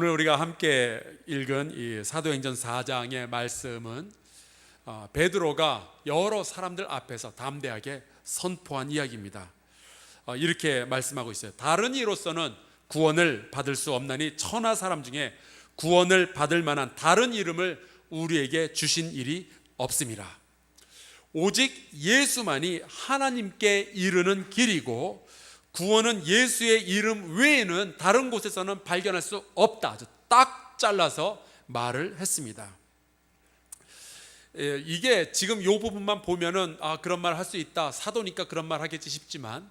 오늘 우리가 함께 읽은 이 사도행전 4장의 말씀은 베드로가 여러 사람들 앞에서 담대하게 선포한 이야기입니다. 이렇게 말씀하고 있어요. 다른 이로서는 구원을 받을 수 없나니 천하 사람 중에 구원을 받을 만한 다른 이름을 우리에게 주신 일이 없음이라. 오직 예수만이 하나님께 이르는 길이고 구원은 예수의 이름 외에는 다른 곳에서는 발견할 수 없다. 딱 잘라서 말을 했습니다. 이게 지금 이 부분만 보면은 그런 말 할 수 있다, 사도니까 그런 말 하겠지 싶지만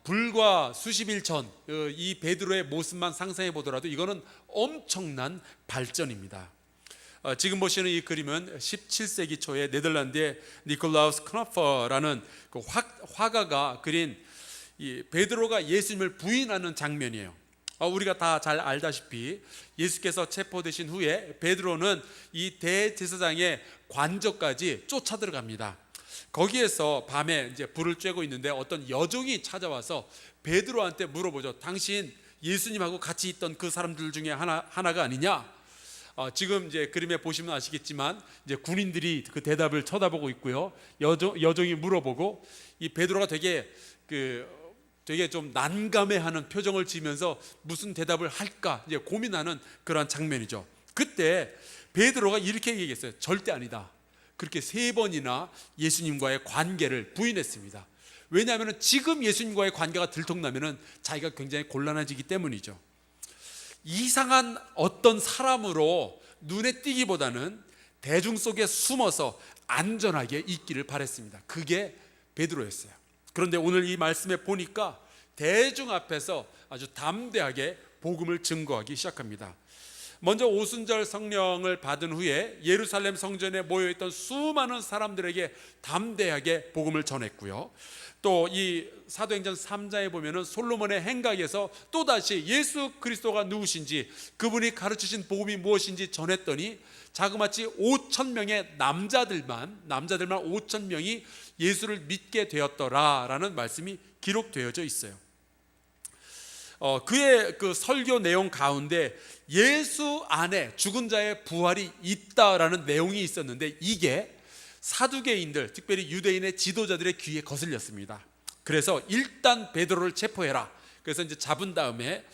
불과 수십일 전 이 베드로의 모습만 상상해 보더라도 이거는 엄청난 발전입니다. 지금 보시는 이 그림은 17세기 초에 네덜란드의 니콜라우스 크노퍼라는 그 화가가 그린 이 베드로가 예수님을 부인하는 장면이에요. 우리가 다 잘 알다시피 예수께서 체포되신 후에 베드로는 이 대제사장의 관저까지 쫓아 들어갑니다. 거기에서 밤에 이제 불을 쬐고 있는데 어떤 여종이 찾아와서 베드로한테 물어보죠. 당신 예수님하고 같이 있던 그 사람들 중에 하나가 아니냐? 지금 이제 그림에 보시면 아시겠지만 이제 군인들이 그 대답을 쳐다보고 있고요. 여종이 물어보고 이 베드로가 되게 좀 난감해하는 표정을 지으면서 무슨 대답을 할까 이제 고민하는 그런 장면이죠. 그때 베드로가 이렇게 얘기했어요. 절대 아니다. 그렇게 3번이나 예수님과의 관계를 부인했습니다. 왜냐하면 지금 예수님과의 관계가 들통나면 자기가 굉장히 곤란해지기 때문이죠. 이상한 어떤 사람으로 눈에 띄기보다는 대중 속에 숨어서 안전하게 있기를 바랬습니다. 그게 베드로였어요. 그런데 오늘 이 말씀에 보니까 대중 앞에서 아주 담대하게 복음을 증거하기 시작합니다. 먼저 오순절 성령을 받은 후에 예루살렘 성전에 모여있던 수많은 사람들에게 담대하게 복음을 전했고요. 또 이 사도행전 3장에 보면은 솔로몬의 행각에서 또다시 예수 그리스도가 누구신지 그분이 가르치신 복음이 무엇인지 전했더니 자그마치 5,000명의 남자들만 5,000명이 예수를 믿게 되었더라라는 말씀이 기록되어져 있어요. 그의 그 설교 내용 가운데 예수 안에 죽은 자의 부활이 있다라는 내용이 있었는데 이게 사두개인들, 특별히 유대인의 지도자들의 귀에 거슬렸습니다. 그래서 일단 베드로를 체포해라. 그래서 이제 잡은 다음에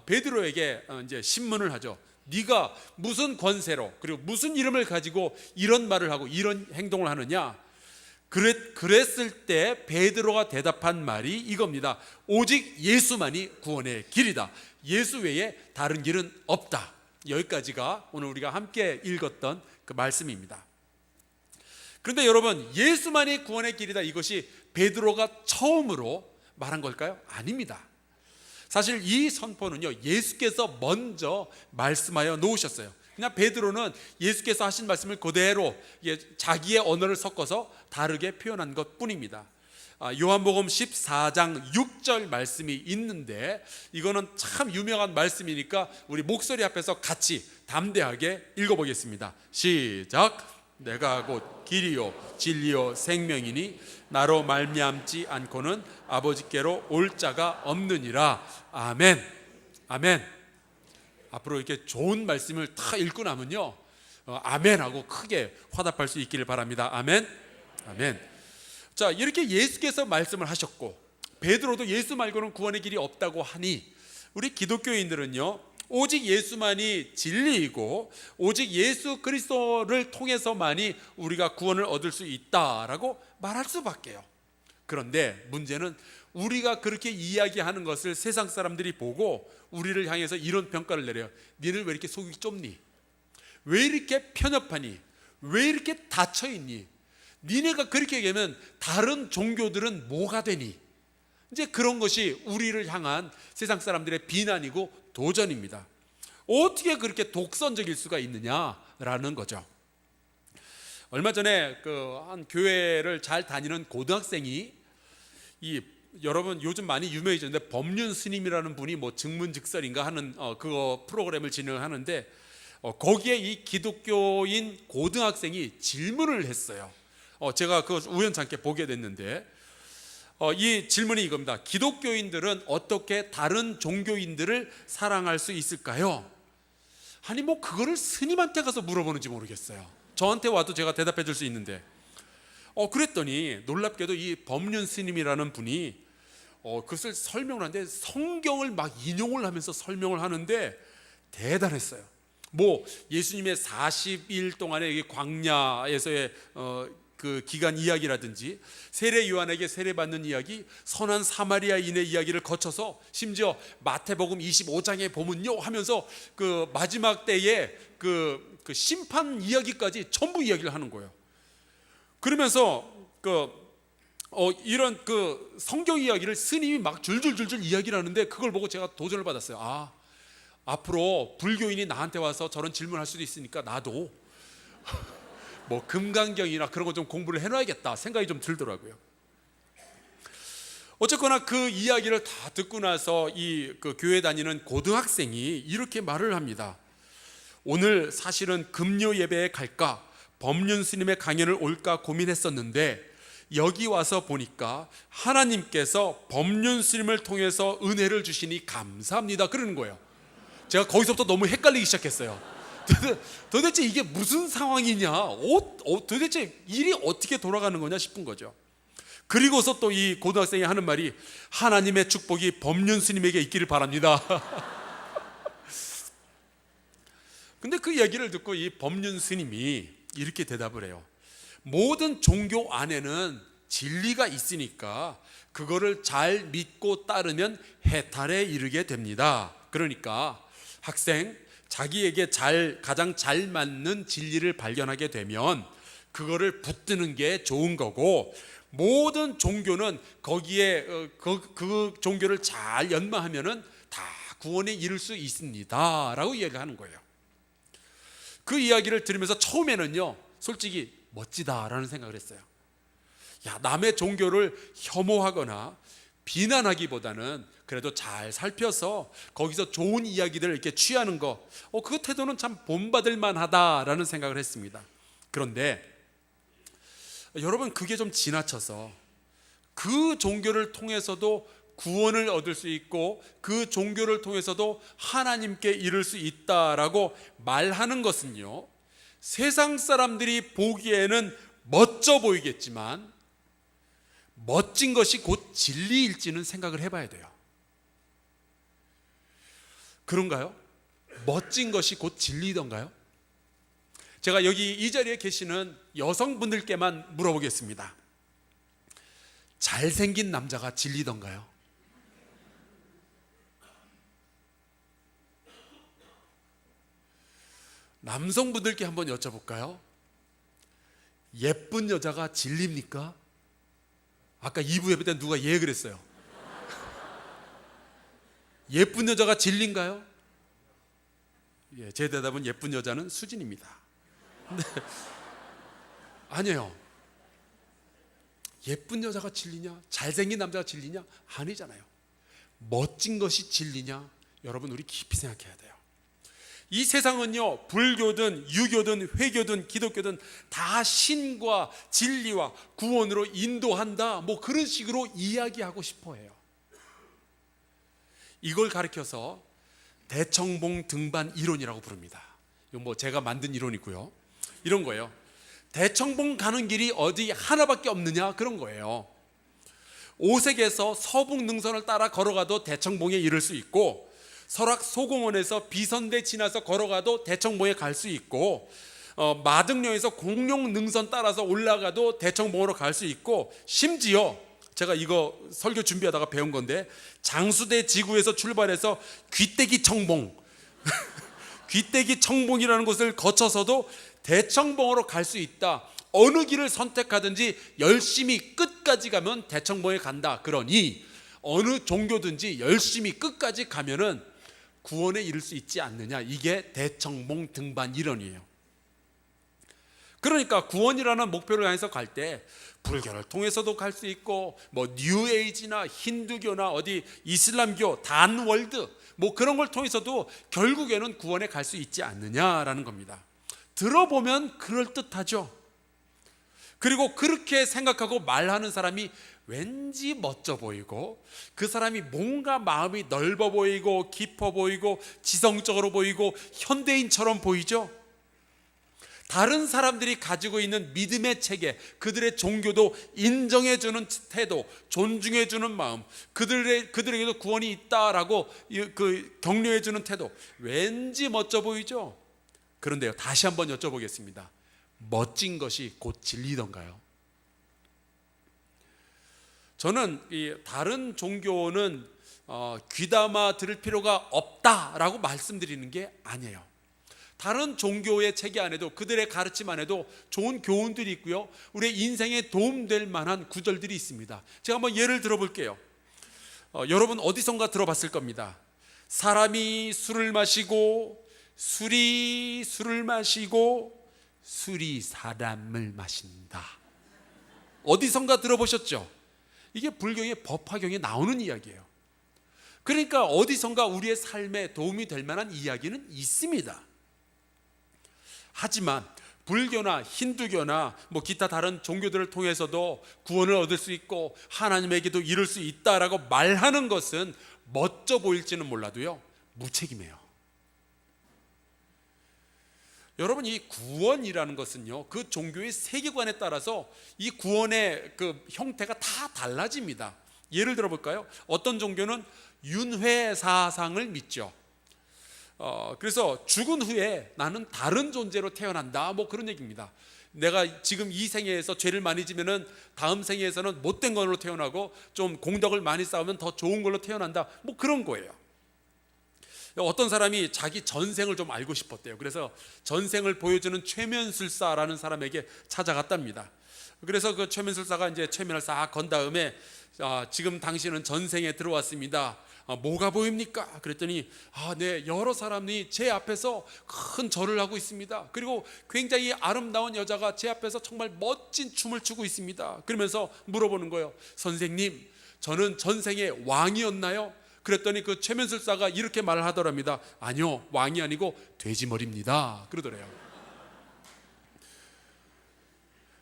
베드로에게 이제 신문을 하죠. 네가 무슨 권세로 그리고 무슨 이름을 가지고 이런 말을 하고 이런 행동을 하느냐? 그랬을 때 베드로가 대답한 말이 이겁니다. 오직 예수만이 구원의 길이다. 예수 외에 다른 길은 없다. 여기까지가 오늘 우리가 함께 읽었던 그 말씀입니다. 그런데 여러분, 예수만이 구원의 길이다, 이것이 베드로가 처음으로 말한 걸까요? 아닙니다. 사실 이 선포는요, 예수께서 먼저 말씀하여 놓으셨어요. 그냥 베드로는 예수께서 하신 말씀을 그대로 자기의 언어를 섞어서 다르게 표현한 것 뿐입니다. 요한복음 14장 6절 말씀이 있는데 이거는 참 유명한 말씀이니까 우리 목소리 앞에서 같이 담대하게 읽어보겠습니다. 시작. 내가 곧 길이요 진리요 생명이니 나로 말미암지 않고는 아버지께로 올 자가 없느니라. 아멘. 아멘. 앞으로 이렇게 좋은 말씀을 다 읽고 나면요, 아멘 하고 크게 화답할 수 있기를 바랍니다. 아멘. 아멘. 자, 이렇게 예수께서 말씀을 하셨고 베드로도 예수 말고는 구원의 길이 없다고 하니 우리 기독교인들은요, 오직 예수만이 진리이고 오직 예수 그리스도를 통해서만이 우리가 구원을 얻을 수 있다라고 말할 수밖에요. 그런데 문제는 우리가 그렇게 이야기하는 것을 세상 사람들이 보고 우리를 향해서 이런 평가를 내려요. 니는 왜 이렇게 속이 좁니? 왜 이렇게 편협하니? 왜 이렇게 닫혀있니? 니네가 그렇게 얘기하면 다른 종교들은 뭐가 되니? 이제 그런 것이 우리를 향한 세상 사람들의 비난이고 도전입니다. 어떻게 그렇게 독선적일 수가 있느냐라는 거죠. 얼마 전에 한 교회를 잘 다니는 고등학생이 여러분 요즘 많이 유명해졌는데 법륜 스님이라는 분이 뭐 증문즉설인가 하는 그거 프로그램을 진행하는데 거기에 이 기독교인 고등학생이 질문을 했어요. 제가 그거 우연찮게 보게 됐는데 이 질문이 이겁니다. 기독교인들은 어떻게 다른 종교인들을 사랑할 수 있을까요? 아니 뭐 그거를 스님한테 가서 물어보는지 모르겠어요. 저한테 와도 제가 대답해 줄 수 있는데 그랬더니 놀랍게도 이 법륜 스님이라는 분이 그것을 설명을 하는데 성경을 막 인용을 하면서 설명을 하는데 대단했어요. 뭐 예수님의 40일 동안의 광야에서의 그 기간 이야기라든지 세례 요한에게 세례받는 이야기, 선한 사마리아인의 이야기를 거쳐서 심지어 마태복음 25장에 보면요 하면서 그 마지막 때에 그 심판 이야기까지 전부 이야기를 하는 거예요. 그러면서 이런 그 성경 이야기를 스님이 막 줄줄줄줄 이야기를 하는데 그걸 보고 제가 도전을 받았어요. 앞으로 불교인이 나한테 와서 저런 질문할 수도 있으니까 나도 뭐 금강경이나 그런 거 좀 공부를 해놔야겠다 생각이 좀 들더라고요. 어쨌거나 그 이야기를 다 듣고 나서 그 교회 다니는 고등학생이 이렇게 말을 합니다. 오늘 사실은 금요 예배에 갈까 법륜 스님의 강연을 올까 고민했었는데 여기 와서 보니까 하나님께서 법륜 스님을 통해서 은혜를 주시니 감사합니다 그러는 거예요. 제가 거기서부터 너무 헷갈리기 시작했어요. 도대체 이게 무슨 상황이냐, 도대체 일이 어떻게 돌아가는 거냐 싶은 거죠. 그리고서 또 이 고등학생이 하는 말이 하나님의 축복이 법륜 스님에게 있기를 바랍니다. 근데 그 얘기를 듣고 이 법륜 스님이 이렇게 대답을 해요. 모든 종교 안에는 진리가 있으니까 그거를 잘 믿고 따르면 해탈에 이르게 됩니다. 그러니까 학생, 자기에게 가장 잘 맞는 진리를 발견하게 되면 그거를 붙드는 게 좋은 거고, 모든 종교는 거기에 그 종교를 잘 연마하면은 다 구원에 이를 수 있습니다 라고 이야기하는 거예요. 그 이야기를 들으면서 처음에는요 솔직히 멋지다라는 생각을 했어요. 남의 종교를 혐오하거나 비난하기보다는 그래도 잘 살펴서 거기서 좋은 이야기들을 이렇게 취하는 거, 그 태도는 참 본받을 만하다라는 생각을 했습니다. 그런데 여러분, 그게 좀 지나쳐서 그 종교를 통해서도 구원을 얻을 수 있고 그 종교를 통해서도 하나님께 이를 수 있다라고 말하는 것은요, 세상 사람들이 보기에는 멋져 보이겠지만 멋진 것이 곧 진리일지는 생각을 해봐야 돼요. 그런가요? 멋진 것이 곧 진리던가요? 제가 여기 이 자리에 계시는 여성분들께만 물어보겠습니다. 잘생긴 남자가 진리던가요? 남성분들께 한번 여쭤볼까요? 예쁜 여자가 진리입니까? 아까 2부 예배 때 누가 예 그랬어요. 예쁜 여자가 진리인가요? 제 대답은 예쁜 여자는 수진입니다. 근데 아니에요. 예쁜 여자가 진리냐? 잘생긴 남자가 진리냐? 아니잖아요. 멋진 것이 진리냐? 여러분, 우리 깊이 생각해야 돼요. 이 세상은요, 불교든 유교든 회교든 기독교든 다 신과 진리와 구원으로 인도한다, 뭐 그런 식으로 이야기하고 싶어 해요. 이걸 가리켜서 대청봉 등반 이론이라고 부릅니다. 이건 뭐 제가 만든 이론이고요. 이런 거예요. 대청봉 가는 길이 어디 하나밖에 없느냐, 그런 거예요. 오색에서 서북 능선을 따라 걸어가도 대청봉에 이를 수 있고, 설악 소공원에서 비선대 지나서 걸어가도 대청봉에 갈 수 있고, 마등령에서 공룡 능선 따라서 올라가도 대청봉으로 갈 수 있고, 심지어 제가 이거 설교 준비하다가 배운 건데, 장수대 지구에서 출발해서 귀때기 청봉 귀때기 청봉이라는 곳을 거쳐서도 대청봉으로 갈 수 있다. 어느 길을 선택하든지 열심히 끝까지 가면 대청봉에 간다. 그러니 어느 종교든지 열심히 끝까지 가면은 구원에 이를 수 있지 않느냐. 이게 대청봉 등반 이론이에요. 그러니까 구원이라는 목표를 향해서 갈 때 불교를 통해서도 갈 수 있고, 뭐 뉴에이지나 힌두교나 어디 이슬람교, 단월드 뭐 그런 걸 통해서도 결국에는 구원에 갈 수 있지 않느냐라는 겁니다. 들어보면 그럴듯하죠. 그리고 그렇게 생각하고 말하는 사람이 왠지 멋져 보이고 그 사람이 뭔가 마음이 넓어 보이고 깊어 보이고 지성적으로 보이고 현대인처럼 보이죠. 다른 사람들이 가지고 있는 믿음의 체계, 그들의 종교도 인정해주는 태도, 존중해주는 마음, 그들에게도 구원이 있다라고 격려해주는 태도, 왠지 멋져 보이죠. 그런데요, 다시 한번 여쭤보겠습니다. 멋진 것이 곧 진리던가요? 저는 이 다른 종교는 귀담아 들을 필요가 없다라고 말씀드리는 게 아니에요. 다른 종교의 체계 안에도, 그들의 가르침 안에도 좋은 교훈들이 있고요, 우리의 인생에 도움될 만한 구절들이 있습니다. 제가 한번 예를 들어볼게요. 여러분 어디선가 들어봤을 겁니다. 사람이 술을 마시고 술이 술을 마시고 술이 사람을 마신다. 어디선가 들어보셨죠? 이게 불교의 법화경에 나오는 이야기예요. 그러니까 어디선가 우리의 삶에 도움이 될 만한 이야기는 있습니다. 하지만 불교나 힌두교나 기타 다른 종교들을 통해서도 구원을 얻을 수 있고 하나님에게도 이룰 수 있다라고 말하는 것은 멋져 보일지는 몰라도요, 무책임해요. 여러분, 이 구원이라는 것은요, 그 종교의 세계관에 따라서 이 구원의 그 형태가 다 달라집니다. 예를 들어볼까요? 어떤 종교는 윤회사상을 믿죠. 그래서 죽은 후에 나는 다른 존재로 태어난다, 그런 얘기입니다. 내가 지금 이 생애에서 죄를 많이 지면은 다음 생애에서는 못된 걸로 태어나고 좀 공덕을 많이 쌓으면 더 좋은 걸로 태어난다, 그런 거예요. 어떤 사람이 자기 전생을 좀 알고 싶었대요. 그래서 전생을 보여주는 최면술사라는 사람에게 찾아갔답니다. 그래서 그 최면술사가 이제 최면을 싹 건 다음에 지금 당신은 전생에 들어왔습니다. 뭐가 보입니까? 그랬더니 네, 여러 사람이 제 앞에서 큰 절을 하고 있습니다. 그리고 굉장히 아름다운 여자가 제 앞에서 정말 멋진 춤을 추고 있습니다. 그러면서 물어보는 거예요. 선생님, 저는 전생에 왕이었나요? 그랬더니 그 최면술사가 이렇게 말을 하더랍니다. 아니요, 왕이 아니고 돼지머리입니다, 그러더래요.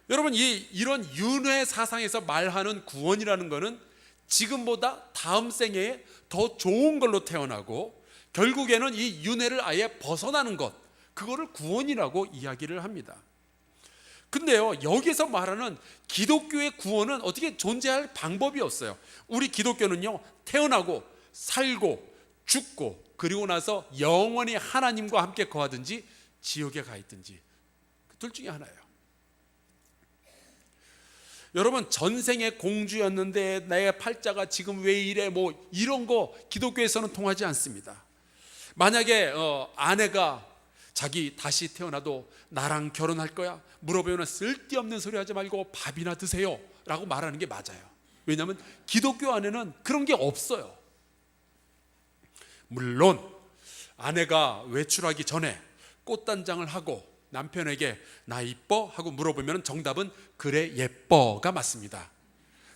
여러분, 이런 윤회 사상에서 말하는 구원이라는 것은 지금보다 다음 생애에 더 좋은 걸로 태어나고 결국에는 이 윤회를 아예 벗어나는 것, 그거를 구원이라고 이야기를 합니다. 근데요, 여기서 말하는 기독교의 구원은 어떻게 존재할 방법이 없어요. 우리 기독교는요, 태어나고 살고 죽고 그리고 나서 영원히 하나님과 함께 거하든지 지옥에 가 있든지 둘 중에 하나예요. 여러분, 전생에 공주였는데 나의 팔자가 지금 왜 이래, 이런 거 기독교에서는 통하지 않습니다. 만약에 아내가 자기 다시 태어나도 나랑 결혼할 거야 물어보면 쓸데없는 소리 하지 말고 밥이나 드세요 라고 말하는 게 맞아요. 왜냐하면 기독교 안에는 그런 게 없어요. 물론 아내가 외출하기 전에 꽃단장을 하고 남편에게 나 이뻐? 하고 물어보면 정답은 그래 예뻐가 맞습니다.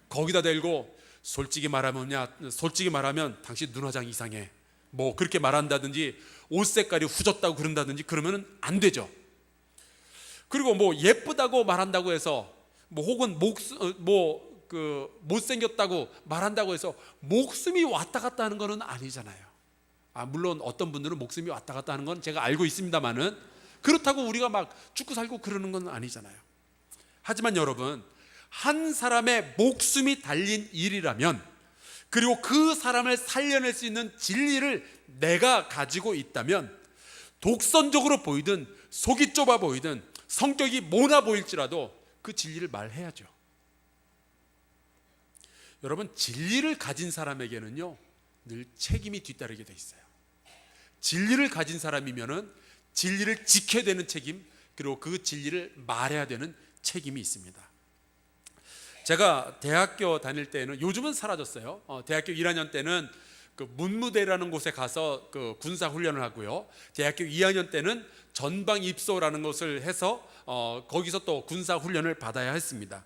거기다 대고 솔직히 말하면 당신 눈화장 이상해, 그렇게 말한다든지 옷 색깔이 후졌다고 그런다든지 그러면 안 되죠. 그리고 예쁘다고 말한다고 해서 혹은 못생겼다고 말한다고 해서 목숨이 왔다 갔다 하는 건 아니잖아요. 물론 어떤 분들은 목숨이 왔다 갔다 하는 건 제가 알고 있습니다만은 그렇다고 우리가 막 죽고 살고 그러는 건 아니잖아요. 하지만 여러분, 한 사람의 목숨이 달린 일이라면, 그리고 그 사람을 살려낼 수 있는 진리를 내가 가지고 있다면, 독선적으로 보이든 속이 좁아 보이든 성격이 모나 보일지라도 그 진리를 말해야죠. 여러분, 진리를 가진 사람에게는요 늘 책임이 뒤따르게 돼 있어요. 진리를 가진 사람이면은 진리를 지켜야 되는 책임, 그리고 그 진리를 말해야 되는 책임이 있습니다. 제가 대학교 다닐 때는, 요즘은 사라졌어요. 대학교 1학년 때는 그 문무대라는 곳에 가서 그 군사 훈련을 하고요. 대학교 2학년 때는 전방 입소라는 것을 해서 거기서 또 군사 훈련을 받아야 했습니다.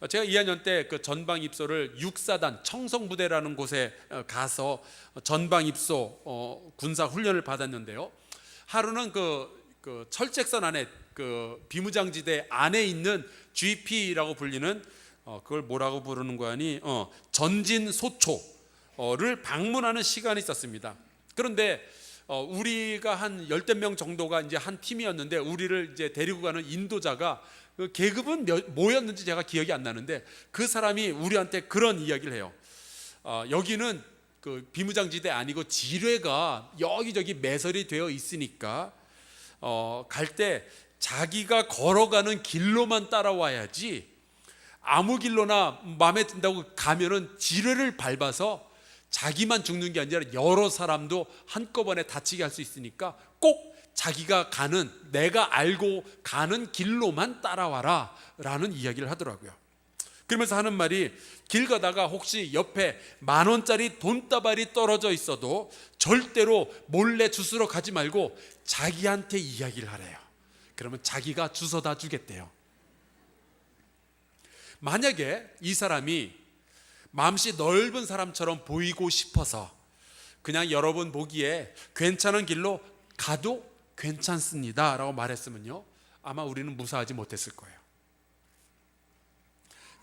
제가 2학년 때 그 전방 입소를 육사단 청성부대라는 곳에 가서 전방 입소 군사 훈련을 받았는데요. 하루는 그 철책선 안에 그 비무장지대 안에 있는 GP라고 불리는 그걸 뭐라고 부르는 거 아니? 전진소초를 방문하는 시간이 있었습니다. 그런데 우리가 한 10명 정도가 이제 한 팀이었는데 우리를 이제 데리고 가는 인도자가 그 계급은 뭐였는지 제가 기억이 안 나는데 그 사람이 우리한테 그런 이야기를 해요. 여기는 그 비무장지대 아니고 지뢰가 여기저기 매설이 되어 있으니까 갈 때 자기가 걸어가는 길로만 따라와야지 아무 길로나 마음에 든다고 가면은 지뢰를 밟아서 자기만 죽는 게 아니라 여러 사람도 한꺼번에 다치게 할 수 있으니까 꼭 자기가 가는, 내가 알고 가는 길로만 따라와라 라는 이야기를 하더라고요. 그러면서 하는 말이, 길 가다가 혹시 옆에 10,000원짜리 돈다발이 떨어져 있어도 절대로 몰래 주스러 가지 말고 자기한테 이야기를 하래요. 그러면 자기가 주워다 주겠대요. 만약에 이 사람이 마음씨 넓은 사람처럼 보이고 싶어서 그냥 여러분 보기에 괜찮은 길로 가도 괜찮습니다 라고 말했으면요, 아마 우리는 무사하지 못했을 거예요.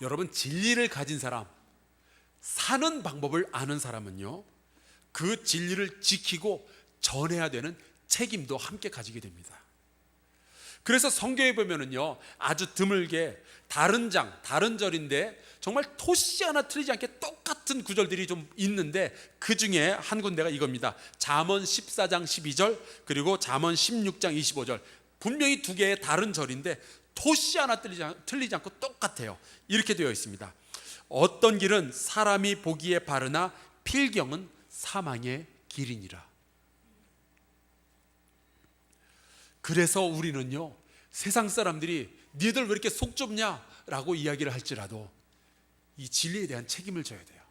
여러분, 진리를 가진 사람, 사는 방법을 아는 사람은요, 그 진리를 지키고 전해야 되는 책임도 함께 가지게 됩니다. 그래서 성경에 보면은요, 아주 드물게 다른 절인데 정말 토시 하나 틀리지 않게 똑같은 구절들이 좀 있는데 그 중에 한 군데가 이겁니다. 잠언 14장 12절 그리고 잠언 16장 25절. 분명히 두 개의 다른 절인데 토시 하나 틀리지 않고 똑같아요. 이렇게 되어 있습니다. 어떤 길은 사람이 보기에 바르나 필경은 사망의 길이니라. 그래서 우리는요, 세상 사람들이 니들 왜 이렇게 속 좁냐 라고 이야기를 할지라도 이 진리에 대한 책임을 져야 돼요.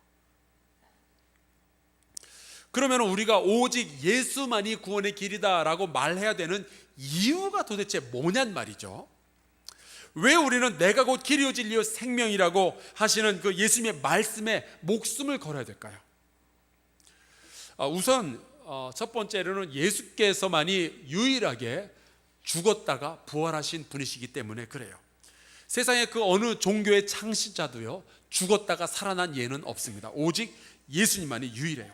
그러면 우리가 오직 예수만이 구원의 길이다 라고 말해야 되는 이유가 도대체 뭐냔 말이죠. 왜 우리는 내가 곧 길이요 진리요 생명이라고 하시는 그 예수님의 말씀에 목숨을 걸어야 될까요? 우선 첫 번째로는 예수께서만이 유일하게 죽었다가 부활하신 분이시기 때문에 그래요. 세상에 그 어느 종교의 창시자도요, 죽었다가 살아난 예는 없습니다. 오직 예수님만이 유일해요.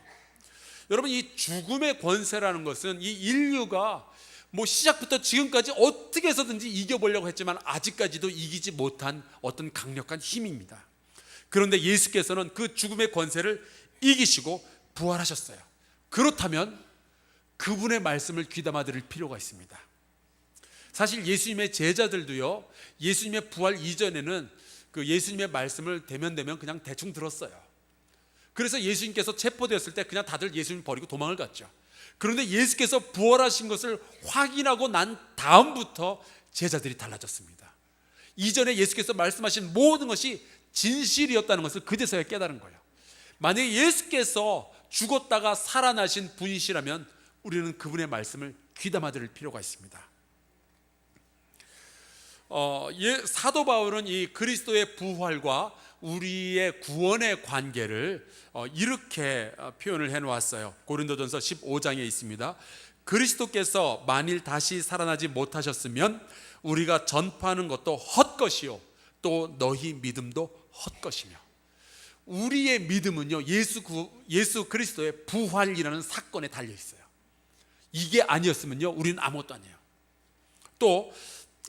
여러분, 이 죽음의 권세라는 것은 이 인류가 뭐 시작부터 지금까지 어떻게 해서든지 이겨보려고 했지만 아직까지도 이기지 못한 어떤 강력한 힘입니다. 그런데 예수께서는 그 죽음의 권세를 이기시고 부활하셨어요. 그렇다면 그분의 말씀을 귀담아 들을 필요가 있습니다. 사실 예수님의 제자들도요, 예수님의 부활 이전에는 그 예수님의 말씀을 대면 그냥 대충 들었어요. 그래서 예수님께서 체포되었을 때 그냥 다들 예수님 버리고 도망을 갔죠. 그런데 예수께서 부활하신 것을 확인하고 난 다음부터 제자들이 달라졌습니다. 이전에 예수께서 말씀하신 모든 것이 진실이었다는 것을 그제서야 깨달은 거예요. 만약에 예수께서 죽었다가 살아나신 분이시라면 우리는 그분의 말씀을 귀담아 들을 필요가 있습니다. 사도 바울은 이 그리스도의 부활과 우리의 구원의 관계를 이렇게 표현을 해놓았어요. 고린도전서 15장에 있습니다. 그리스도께서 만일 다시 살아나지 못하셨으면 우리가 전파하는 것도 헛것이요 또 너희 믿음도 헛것이며. 우리의 믿음은요, 예수 그리스도의 부활이라는 사건에 달려 있어요. 이게 아니었으면요, 우리는 아무것도 아니에요. 또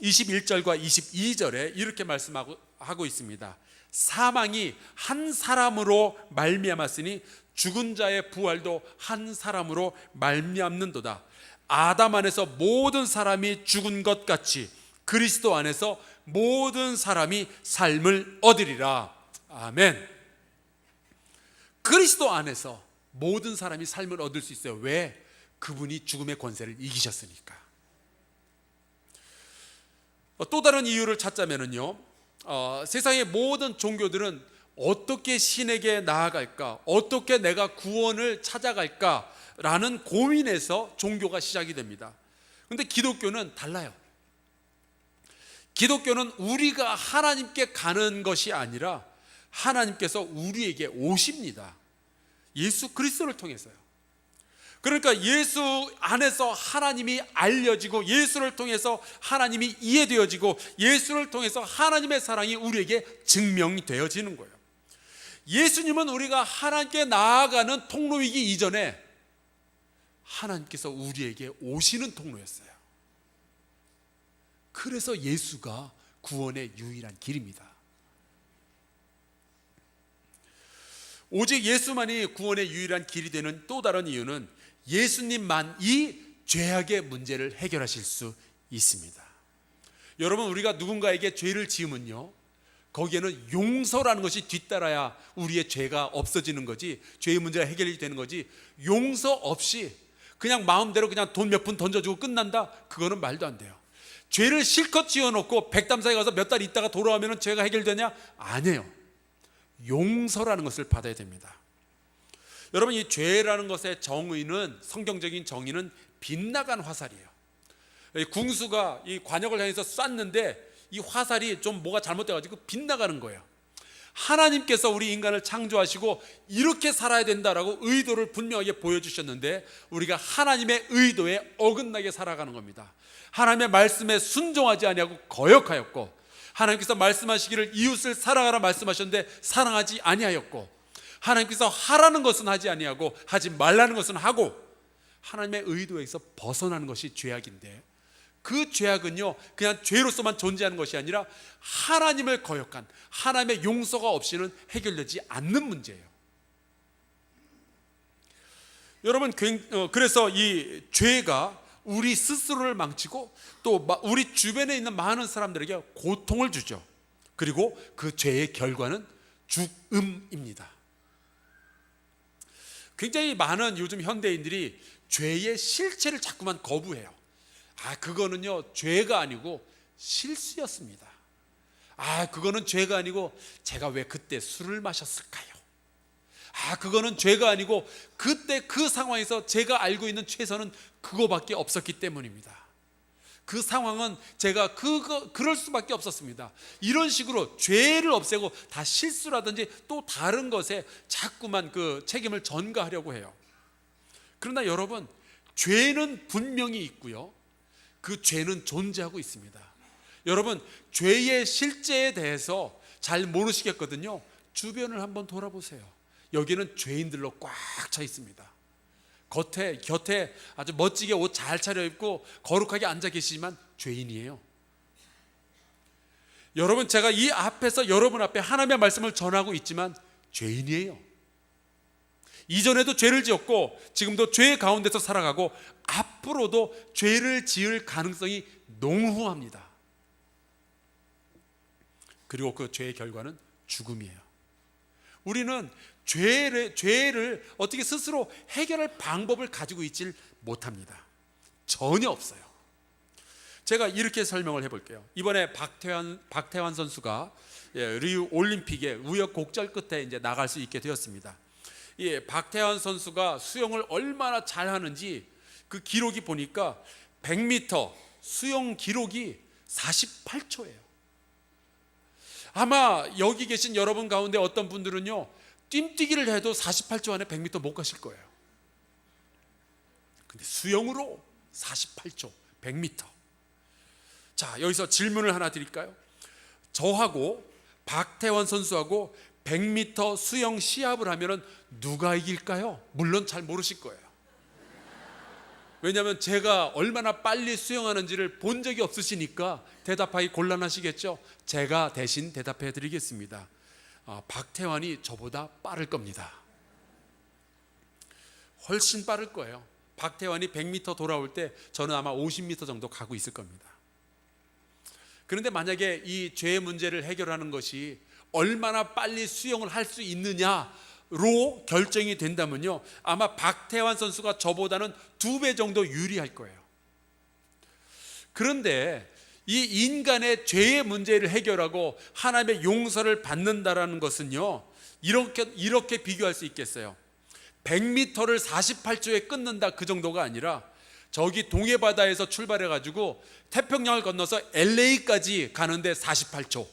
21절과 22절에 이렇게 말씀하고 있습니다. 사망이 한 사람으로 말미암았으니 죽은 자의 부활도 한 사람으로 말미암는도다. 아담 안에서 모든 사람이 죽은 것 같이 그리스도 안에서 모든 사람이 삶을 얻으리라. 아멘. 그리스도 안에서 모든 사람이 삶을 얻을 수 있어요. 왜? 그분이 죽음의 권세를 이기셨으니까. 또 다른 이유를 찾자면요, 세상의 모든 종교들은 어떻게 신에게 나아갈까, 어떻게 내가 구원을 찾아갈까라는 고민에서 종교가 시작이 됩니다. 그런데 기독교는 달라요. 기독교는 우리가 하나님께 가는 것이 아니라 하나님께서 우리에게 오십니다. 예수 그리스도를 통해서요. 그러니까 예수 안에서 하나님이 알려지고 예수를 통해서 하나님이 이해되어지고 예수를 통해서 하나님의 사랑이 우리에게 증명되어지는 거예요. 예수님은 우리가 하나님께 나아가는 통로이기 이전에 하나님께서 우리에게 오시는 통로였어요. 그래서 예수가 구원의 유일한 길입니다. 오직 예수만이 구원의 유일한 길이 되는 또 다른 이유는 예수님만이 죄악의 문제를 해결하실 수 있습니다. 여러분, 우리가 누군가에게 죄를 지으면요, 거기에는 용서라는 것이 뒤따라야 우리의 죄가 없어지는 거지, 죄의 문제가 해결이 되는 거지, 용서 없이 그냥 마음대로 그냥 돈 몇 푼 던져주고 끝난다? 그거는 말도 안 돼요. 죄를 실컷 지어놓고 백담사에 가서 몇 달 있다가 돌아오면 죄가 해결되냐? 아니에요. 용서라는 것을 받아야 됩니다. 여러분, 이 죄라는 것의 정의는, 성경적인 정의는 빗나간 화살이에요. 궁수가 이 관역을 향해서 쐈는데 이 화살이 좀 뭐가 잘못돼가지고 빗나가는 거예요. 하나님께서 우리 인간을 창조하시고 이렇게 살아야 된다라고 의도를 분명하게 보여주셨는데 우리가 하나님의 의도에 어긋나게 살아가는 겁니다. 하나님의 말씀에 순종하지 아니하고 거역하였고, 하나님께서 말씀하시기를 이웃을 사랑하라 말씀하셨는데 사랑하지 아니하였고, 하나님께서 하라는 것은 하지 아니하고 하지 말라는 것은 하고, 하나님의 의도에서 벗어나는 것이 죄악인데, 그 죄악은요 그냥 죄로서만 존재하는 것이 아니라 하나님을 거역한, 하나님의 용서가 없이는 해결되지 않는 문제예요. 여러분, 그래서 이 죄가 우리 스스로를 망치고 또 우리 주변에 있는 많은 사람들에게 고통을 주죠. 그리고 그 죄의 결과는 죽음입니다. 굉장히 많은 요즘 현대인들이 죄의 실체를 자꾸만 거부해요. 그거는요 죄가 아니고 실수였습니다. 그거는 죄가 아니고 제가 왜 그때 술을 마셨을까요? 그거는 죄가 아니고 그때 그 상황에서 제가 알고 있는 최선은 그거밖에 없었기 때문입니다. 그 상황은 제가 그럴 수밖에 없었습니다. 이런 식으로 죄를 없애고 다 실수라든지 또 다른 것에 자꾸만 그 책임을 전가하려고 해요. 그러나 여러분, 죄는 분명히 있고요, 그 죄는 존재하고 있습니다. 여러분, 죄의 실제에 대해서 잘 모르시겠거든요. 주변을 한번 돌아보세요. 여기는 죄인들로 꽉 차 있습니다. 곁에 아주 멋지게 옷 잘 차려입고 거룩하게 앉아 계시지만 죄인이에요. 여러분, 제가 이 앞에서 여러분 앞에 하나님의 말씀을 전하고 있지만 죄인이에요. 이전에도 죄를 지었고 지금도 죄 가운데서 살아가고 앞으로도 죄를 지을 가능성이 농후합니다. 그리고 그 죄의 결과는 죽음이에요. 우리는 죄를 어떻게 스스로 해결할 방법을 가지고 있질 못합니다. 전혀 없어요. 제가 이렇게 설명을 해볼게요. 이번에 박태환 선수가 리우 올림픽에 우여곡절 끝에 이제 나갈 수 있게 되었습니다. 박태환 선수가 수영을 얼마나 잘하는지 그 기록이 보니까 100m 수영 기록이 48초예요. 아마 여기 계신 여러분 가운데 어떤 분들은요 뜀뛰기를 해도 48초 안에 100m 못 가실 거예요. 근데 수영으로 48초 100m. 자, 여기서 질문을 하나 드릴까요? 저하고 박태환 선수하고 100m 수영 시합을 하면 누가 이길까요? 물론 잘 모르실 거예요. 왜냐하면 제가 얼마나 빨리 수영하는지를 본 적이 없으시니까 대답하기 곤란하시겠죠? 제가 대신 대답해 드리겠습니다. 박태환이 저보다 빠를 겁니다. 훨씬 빠를 거예요. 박태환이 100m 돌아올 때 저는 아마 50m 정도 가고 있을 겁니다. 그런데 만약에 이 죄의 문제를 해결하는 것이 얼마나 빨리 수영을 할 수 있느냐로 결정이 된다면요 아마 박태환 선수가 저보다는 2배 정도 유리할 거예요. 그런데 이 인간의 죄의 문제를 해결하고 하나님의 용서를 받는다라는 것은요 이렇게 비교할 수 있겠어요. 100m를 48초에 끊는다 그 정도가 아니라 저기 동해바다에서 출발해가지고 태평양을 건너서 LA까지 가는데 48초.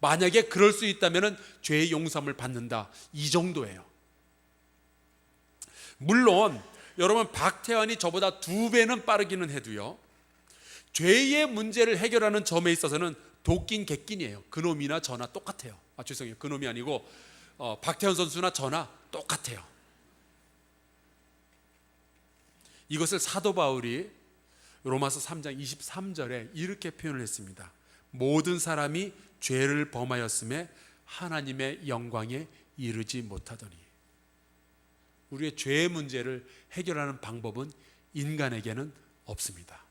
만약에 그럴 수 있다면 죄의 용서함을 받는다, 이 정도예요. 물론 여러분 박태환이 저보다 2배는 빠르기는 해도요, 죄의 문제를 해결하는 점에 있어서는 도끼인 객낀이에요. 그놈이나 저나 똑같아요. 죄송해요, 그놈이 아니고 박태환 선수나 저나 똑같아요. 이것을 사도 바울이 로마서 3장 23절에 이렇게 표현을 했습니다. 모든 사람이 죄를 범하였음에 하나님의 영광에 이르지 못하더니. 우리의 죄의 문제를 해결하는 방법은 인간에게는 없습니다.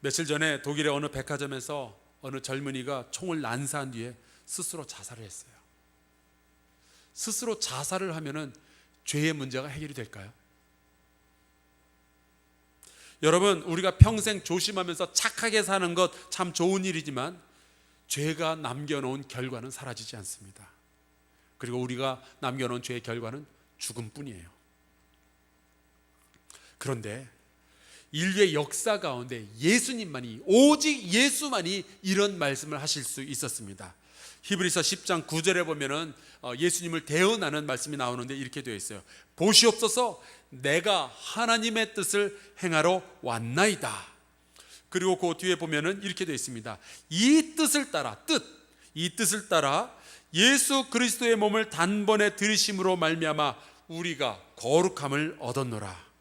며칠 전에 독일의 어느 백화점에서 어느 젊은이가 총을 난사한 뒤에 스스로 자살을 했어요. 스스로 자살을 하면은 죄의 문제가 해결이 될까요? 여러분, 우리가 평생 조심하면서 착하게 사는 것 참 좋은 일이지만 죄가 남겨놓은 결과는 사라지지 않습니다. 그리고 우리가 남겨놓은 죄의 결과는 죽음뿐이에요. 그런데 인류의 역사 가운데 예수님만이, 오직 예수만이 이런 말씀을 하실 수 있었습니다. 히브리서 10장 9절에 보면은 예수님을 대언하는 말씀이 나오는데 이렇게 되어 있어요. 보시옵소서, 내가 하나님의 뜻을 행하러 왔나이다. 그리고 그 뒤에 보면은 이렇게 되어 있습니다. 이 뜻을 따라, 이 뜻을 따라 예수 그리스도의 몸을 단번에 들이심으로 말미암아 우리가 거룩함을 얻었노라.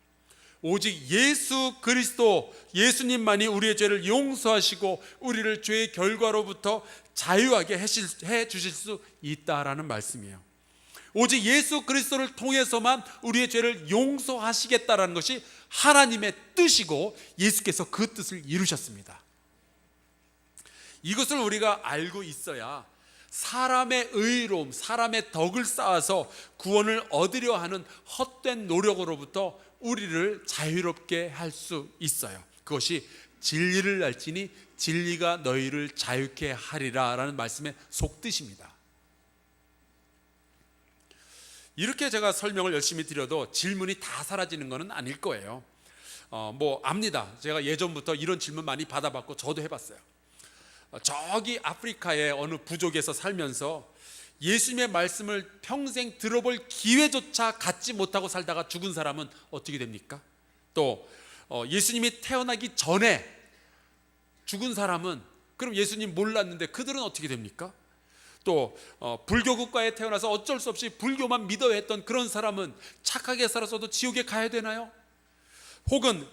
오직 예수 그리스도, 예수님만이 우리의 죄를 용서하시고 우리를 죄의 결과로부터 자유하게 해 주실 수 있다라는 말씀이에요. 오직 예수 그리스도를 통해서만 우리의 죄를 용서하시겠다라는 것이 하나님의 뜻이고 예수께서 그 뜻을 이루셨습니다. 이것을 우리가 알고 있어야 사람의 의로움, 사람의 덕을 쌓아서 구원을 얻으려 하는 헛된 노력으로부터 우리를 자유롭게 할 수 있어요. 그것이 진리를 알지니 진리가 너희를 자유케 하리라 라는 말씀의 속뜻입니다. 이렇게 제가 설명을 열심히 드려도 질문이 다 사라지는 것은 아닐 거예요. 압니다. 제가 예전부터 이런 질문 많이 받아봤고 저도 해봤어요. 저기 아프리카의 어느 부족에서 살면서 예수님의 말씀을 평생 들어볼 기회조차 갖지 못하고 살다가 죽은 사람은 어떻게 됩니까? 또 예수님이 태어나기 전에 죽은 사람은, 그럼 예수님 몰랐는데 그들은 어떻게 됩니까? 또 불교 국가에 태어나서 어쩔 수 없이 불교만 믿어야 했던 그런 사람은 착하게 살았어도 지옥에 가야 되나요? 혹은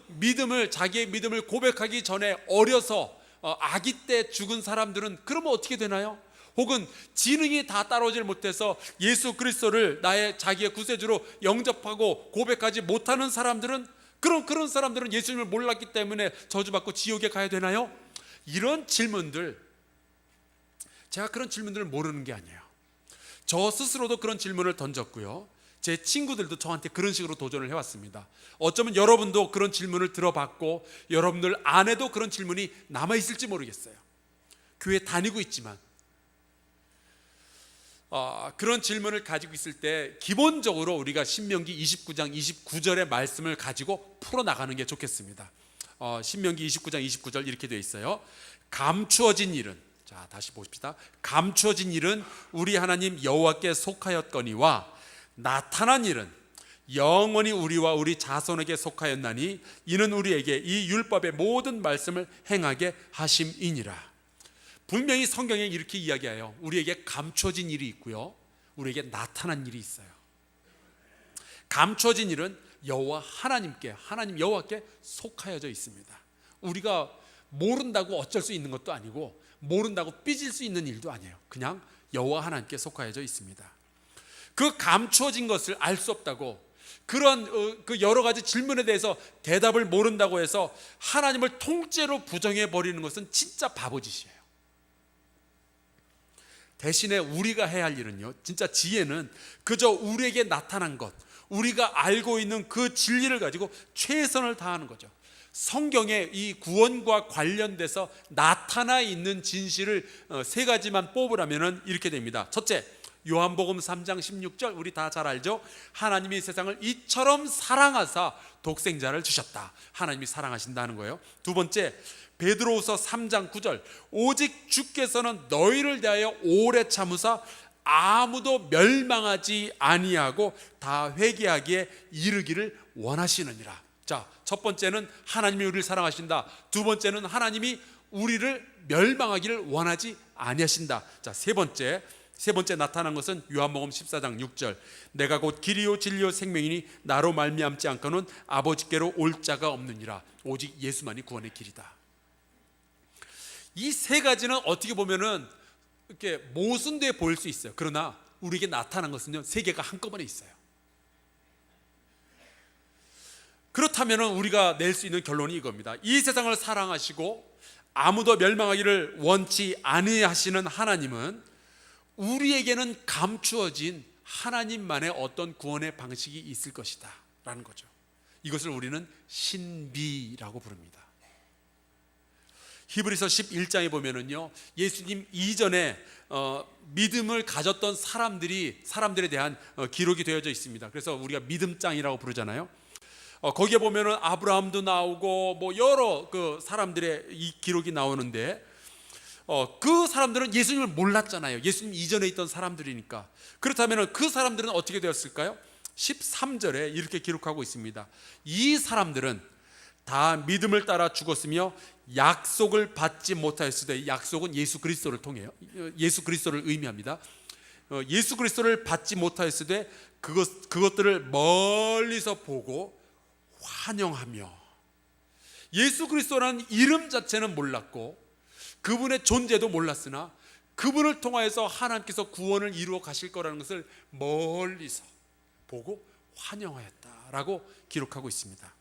자기의 믿음을 고백하기 전에 어려서 아기 때 죽은 사람들은 그러면 어떻게 되나요? 혹은 지능이 다 따라오질 못해서 예수 그리스도를 자기의 구세주로 영접하고 고백하지 못하는 사람들은, 그런 사람들은 예수님을 몰랐기 때문에 저주받고 지옥에 가야 되나요? 이런 질문들, 제가 그런 질문들을 모르는 게 아니에요. 저 스스로도 그런 질문을 던졌고요, 제 친구들도 저한테 그런 식으로 도전을 해왔습니다. 어쩌면 여러분도 그런 질문을 들어봤고 여러분들 안에도 그런 질문이 남아있을지 모르겠어요. 교회 다니고 있지만 그런 질문을 가지고 있을 때 기본적으로 우리가 신명기 29장 29절의 말씀을 가지고 풀어나가는 게 좋겠습니다. 신명기 29장 29절 이렇게 되어 있어요. 감추어진 일은, 자 다시 보십시다. 감추어진 일은 우리 하나님 여호와께 속하였거니와 나타난 일은 영원히 우리와 우리 자손에게 속하였나니 이는 우리에게 이 율법의 모든 말씀을 행하게 하심이니라. 분명히 성경에 이렇게 이야기해요. 우리에게 감춰진 일이 있고요, 우리에게 나타난 일이 있어요. 감춰진 일은 여호와 하나님께, 하나님 여호와께 속하여져 있습니다. 우리가 모른다고 어쩔 수 있는 것도 아니고 모른다고 삐질 수 있는 일도 아니에요. 그냥 여호와 하나님께 속하여져 있습니다. 그 감추어진 것을 알 수 없다고, 그런 그 여러 가지 질문에 대해서 대답을 모른다고 해서 하나님을 통째로 부정해 버리는 것은 진짜 바보짓이에요. 대신에 우리가 해야 할 일은요, 진짜 지혜는 그저 우리에게 나타난 것, 우리가 알고 있는 그 진리를 가지고 최선을 다하는 거죠. 성경에 이 구원과 관련돼서 나타나 있는 진실을 3가지만 뽑으라면 이렇게 됩니다. 첫째, 요한복음 3장 16절, 우리 다 잘 알죠? 하나님이 세상을 이처럼 사랑하사 독생자를 주셨다. 하나님이 사랑하신다는 거예요. 두 번째, 베드로후서 3장 9절, 오직 주께서는 너희를 대하여 오래 참으사 아무도 멸망하지 아니하고 다 회개하기에 이르기를 원하시느니라. 자, 첫 번째는 하나님이 우리를 사랑하신다. 두 번째는 하나님이 우리를 멸망하기를 원하지 아니하신다. 자, 세 번째 나타난 것은 요한복음 14장 6절. 내가 곧 길이요 진리요 생명이니 나로 말미암지 않고는 아버지께로 올 자가 없느니라. 오직 예수만이 구원의 길이다. 이 세 가지는 어떻게 보면은 이렇게 모순돼 보일 수 있어요. 그러나 우리에게 나타난 것은요, 세 개가 한꺼번에 있어요. 그렇다면 우리가 낼 수 있는 결론이 이겁니다. 이 세상을 사랑하시고 아무도 멸망하기를 원치 아니하시는 하나님은 우리에게는 감추어진 하나님만의 어떤 구원의 방식이 있을 것이다 라는 거죠. 이것을 우리는 신비라고 부릅니다. 히브리서 11장에 보면은요, 예수님 이전에 믿음을 가졌던 사람들에 대한 기록이 되어져 있습니다. 그래서 우리가 믿음장이라고 부르잖아요. 거기에 보면은 아브라함도 나오고 뭐 여러 그 사람들의 이 기록이 나오는데, 그 사람들은 예수님을 몰랐잖아요. 예수님 이전에 있던 사람들이니까. 그렇다면 그 사람들은 어떻게 되었을까요? 13절에 이렇게 기록하고 있습니다. 이 사람들은 다 믿음을 따라 죽었으며 약속을 받지 못하였으되, 약속은 예수 그리스도를 통해요. 예수 그리스도를 의미합니다. 예수 그리스도를 받지 못하였으되 그것들을 멀리서 보고 환영하며, 예수 그리스도라는 이름 자체는 몰랐고 그분의 존재도 몰랐으나 그분을 통하여서 하나님께서 구원을 이루어 가실 거라는 것을 멀리서 보고 환영하였다라고 기록하고 있습니다.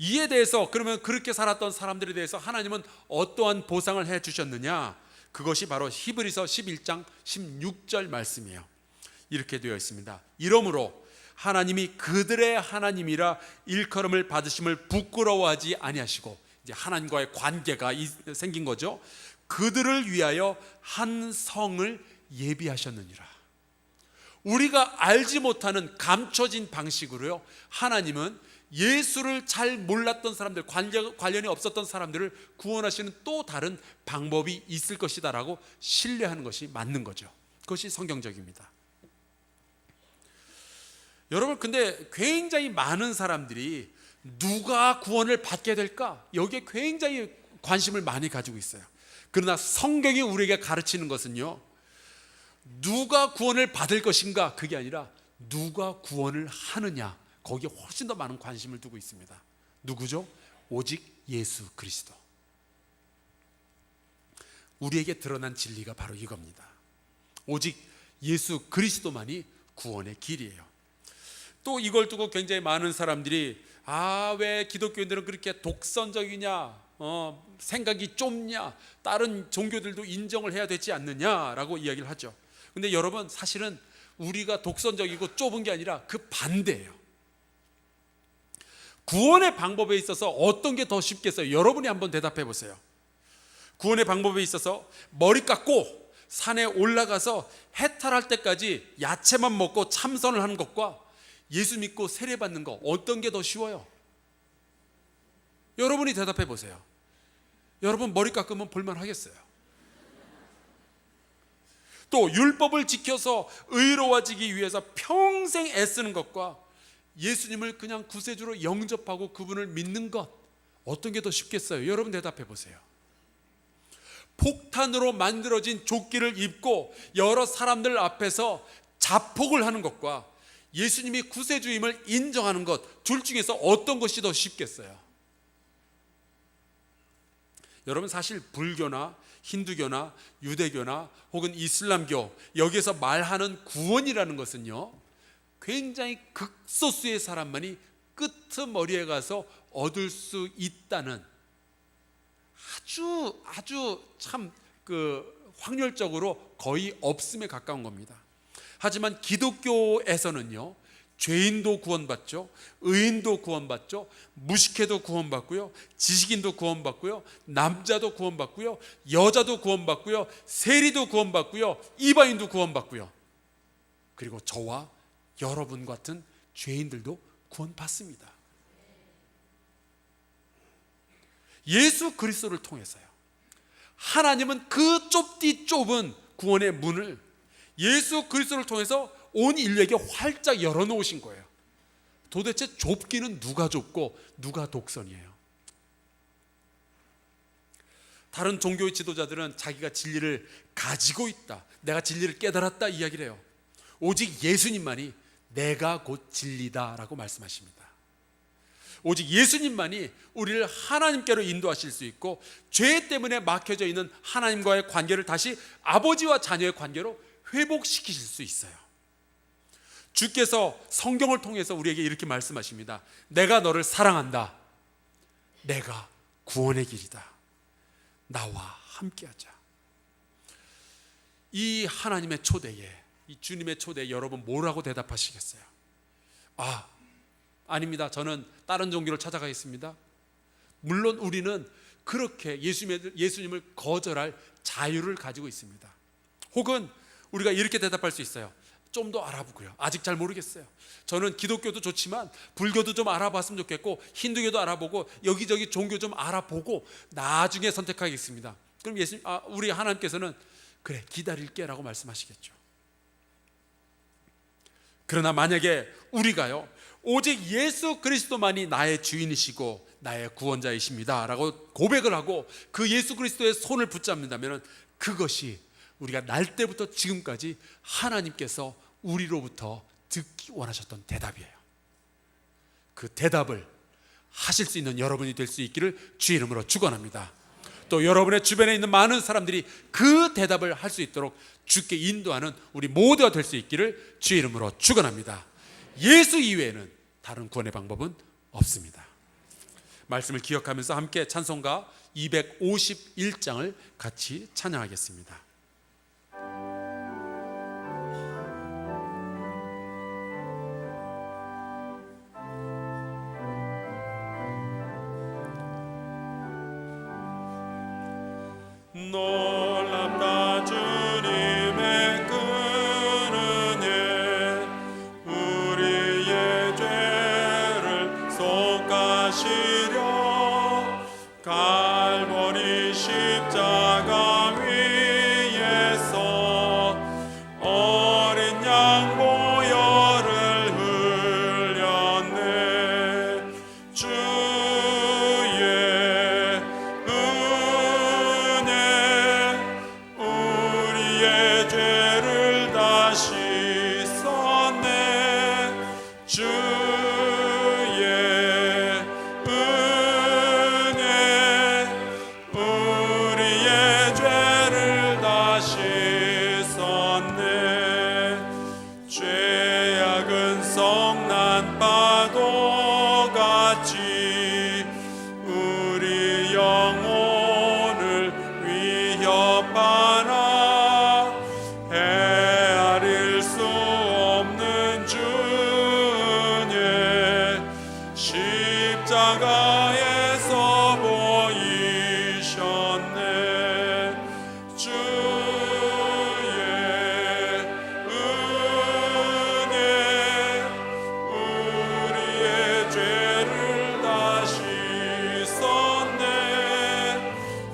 이에 대해서, 그러면 그렇게 살았던 사람들에 대해서 하나님은 어떠한 보상을 해 주셨느냐? 그것이 바로 히브리서 11장 16절 말씀이에요. 이렇게 되어 있습니다. 이러므로 하나님이 그들의 하나님이라 일컬음을 받으심을 부끄러워하지 아니하시고, 이제 하나님과의 관계가 생긴 거죠. 그들을 위하여 한 성을 예비하셨느니라. 우리가 알지 못하는 감춰진 방식으로요, 하나님은 예수를 잘 몰랐던 사람들, 관련이 없었던 사람들을 구원하시는 또 다른 방법이 있을 것이다 라고 신뢰하는 것이 맞는 거죠. 그것이 성경적입니다. 여러분, 근데 굉장히 많은 사람들이 누가 구원을 받게 될까? 여기에 굉장히 관심을 많이 가지고 있어요. 그러나 성경이 우리에게 가르치는 것은요, 누가 구원을 받을 것인가, 그게 아니라 누가 구원을 하느냐, 거기에 훨씬 더 많은 관심을 두고 있습니다. 누구죠? 오직 예수 그리스도. 우리에게 드러난 진리가 바로 이겁니다. 오직 예수 그리스도만이 구원의 길이에요. 또 이걸 두고 굉장히 많은 사람들이 왜 기독교인들은 그렇게 독선적이냐, 생각이 좁냐, 다른 종교들도 인정을 해야 되지 않느냐라고 이야기를 하죠. 근데 여러분, 사실은 우리가 독선적이고 좁은 게 아니라 그 반대예요. 구원의 방법에 있어서 어떤 게 더 쉽겠어요? 여러분이 한번 대답해 보세요. 구원의 방법에 있어서 머리 깎고 산에 올라가서 해탈할 때까지 야채만 먹고 참선을 하는 것과 예수 믿고 세례받는 거, 어떤 게 더 쉬워요? 여러분이 대답해 보세요. 여러분 머리 깎으면 볼만하겠어요? 또 율법을 지켜서 의로워지기 위해서 평생 애쓰는 것과 예수님을 그냥 구세주로 영접하고 그분을 믿는 것, 어떤 게 더 쉽겠어요? 여러분 대답해 보세요. 폭탄으로 만들어진 조끼를 입고 여러 사람들 앞에서 자폭을 하는 것과 예수님이 구세주임을 인정하는 것, 둘 중에서 어떤 것이 더 쉽겠어요? 여러분, 사실 불교나 힌두교나 유대교나 혹은 이슬람교, 여기에서 말하는 구원이라는 것은요, 굉장히 극소수의 사람만이 끄트머리에 가서 얻을 수 있다는 아주 참 확률적으로 거의 없음에 가까운 겁니다. 하지만 기독교에서는요, 죄인도 구원받죠, 의인도 구원받죠, 무식해도 구원받고요, 지식인도 구원받고요, 남자도 구원받고요, 여자도 구원받고요, 세리도 구원받고요, 이방인도 구원받고요, 그리고 저와 여러분 같은 죄인들도 구원받습니다. 예수 그리스도를 통해서요. 하나님은 그 좁디 좁은 구원의 문을 예수 그리스도를 통해서 온 인류에게 활짝 열어놓으신 거예요. 도대체 좁기는 누가 좁고 누가 독선이에요? 다른 종교의 지도자들은 자기가 진리를 가지고 있다, 내가 진리를 깨달았다 이야기를 해요. 오직 예수님만이 내가 곧 진리다 라고 말씀하십니다. 오직 예수님만이 우리를 하나님께로 인도하실 수 있고, 죄 때문에 막혀져 있는 하나님과의 관계를 다시 아버지와 자녀의 관계로 회복시키실 수 있어요. 주께서 성경을 통해서 우리에게 이렇게 말씀하십니다. 내가 너를 사랑한다. 내가 구원의 길이다. 나와 함께하자. 이 하나님의 초대에, 이 주님의 초대에 여러분 뭐라고 대답하시겠어요? 아닙니다. 저는 다른 종교를 찾아가겠습니다. 물론 우리는 그렇게 예수님을 거절할 자유를 가지고 있습니다. 혹은 우리가 이렇게 대답할 수 있어요. 좀 더 알아보고요. 아직 잘 모르겠어요. 저는 기독교도 좋지만 불교도 좀 알아봤으면 좋겠고, 힌두교도 알아보고, 여기저기 종교 좀 알아보고 나중에 선택하겠습니다. 그럼 우리 하나님께서는 그래, 기다릴게 라고 말씀하시겠죠. 그러나 만약에 우리가요, 오직 예수 그리스도만이 나의 주인이시고 나의 구원자이십니다 라고 고백을 하고 그 예수 그리스도의 손을 붙잡는다면, 그것이 우리가 날 때부터 지금까지 하나님께서 우리로부터 듣기 원하셨던 대답이에요. 그 대답을 하실 수 있는 여러분이 될 수 있기를 주의 이름으로 축원합니다. 또 여러분의 주변에 있는 많은 사람들이 그 대답을 할 수 있도록 주께 인도하는 우리 모두가 될 수 있기를 주의 이름으로 축원합니다. 예수 이외에는 다른 구원의 방법은 없습니다. 말씀을 기억하면서 함께 찬송가 251장을 같이 찬양하겠습니다. 놀랍다 주님의 큰 은혜, 우리의 죄를 속하시려 갈보리 십자가 위에서 어린 양 보혈을 흘렸네. 주의 우리의 죄를 다 씻었네. 주의 은혜 우리의 죄를 다 씻었네. 죄악은 성난 파도 같이 우리 영혼을 위협하나 헤아릴 수 없는 주의 십자가에서 보이셨네. 주의 은혜 우리의 죄를 다 씻었네.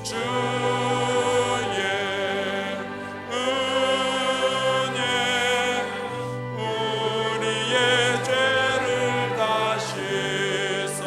주의 은혜 우리의 죄를 다 씻었네.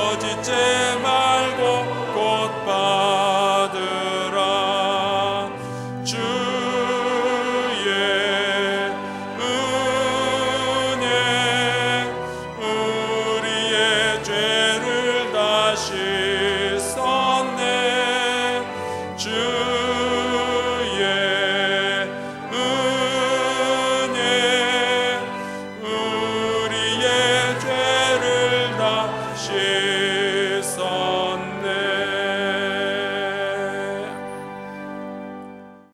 거짓죄 말